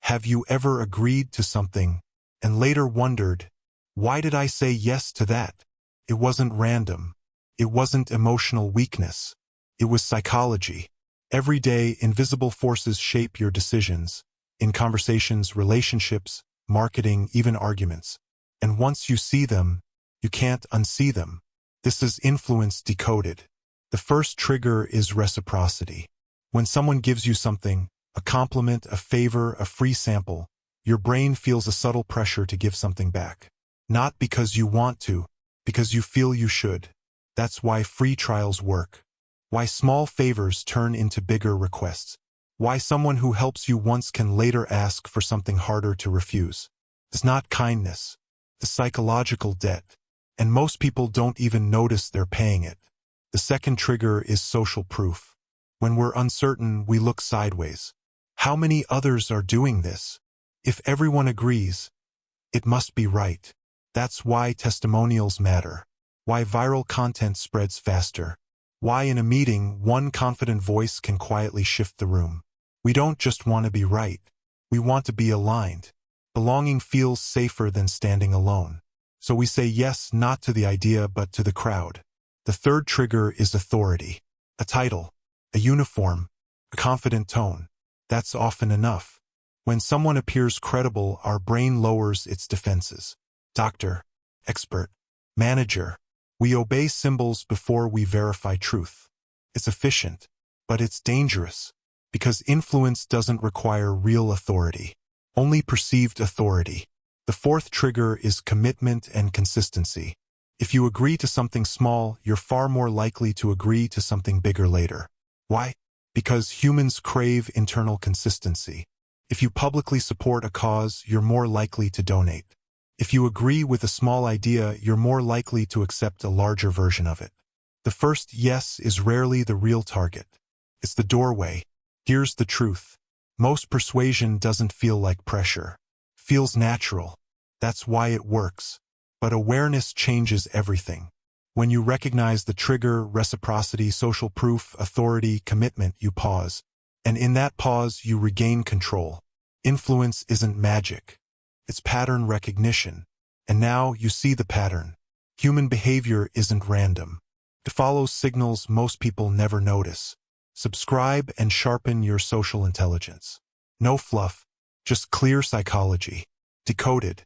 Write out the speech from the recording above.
Have you ever agreed to something and later wondered, why did I say yes to that? It wasn't random. It wasn't emotional weakness. It was psychology. Every day, invisible forces shape your decisions, in conversations, relationships, marketing, even arguments. And once you see them, you can't unsee them. This is influence decoded. The first trigger is reciprocity. When someone gives you something, a compliment, a favor, a free sample, your brain feels a subtle pressure to give something back. Not because you want to, because you feel you should. That's why free trials work. Why small favors turn into bigger requests. Why someone who helps you once can later ask for something harder to refuse. It's not kindness. It's psychological debt. And most people don't even notice they're paying it. The second trigger is social proof. When we're uncertain, we look sideways. How many others are doing this? If everyone agrees, it must be right. That's why testimonials matter. Why viral content spreads faster. Why in a meeting, one confident voice can quietly shift the room. We don't just want to be right. We want to be aligned. Belonging feels safer than standing alone. So we say yes not to the idea but to the crowd. The third trigger is authority. A title, a uniform, a confident tone. That's often enough. When someone appears credible, our brain lowers its defenses. Doctor, expert, manager. We obey symbols before we verify truth. It's efficient, but it's dangerous, because influence doesn't require real authority, only perceived authority. The fourth trigger is commitment and consistency. If you agree to something small, you're far more likely to agree to something bigger later. Why? Because humans crave internal consistency. If you publicly support a cause, you're more likely to donate. If you agree with a small idea, you're more likely to accept a larger version of it. The first yes is rarely the real target. It's the doorway. Here's the truth. Most persuasion doesn't feel like pressure. Feels natural. That's why it works. But awareness changes everything. When you recognize the trigger, reciprocity, social proof, authority, commitment, you pause. And in that pause, you regain control. Influence isn't magic. It's pattern recognition. And now you see the pattern. Human behavior isn't random. It follows signals most people never notice. Subscribe and sharpen your social intelligence. No fluff, just clear psychology. Decoded.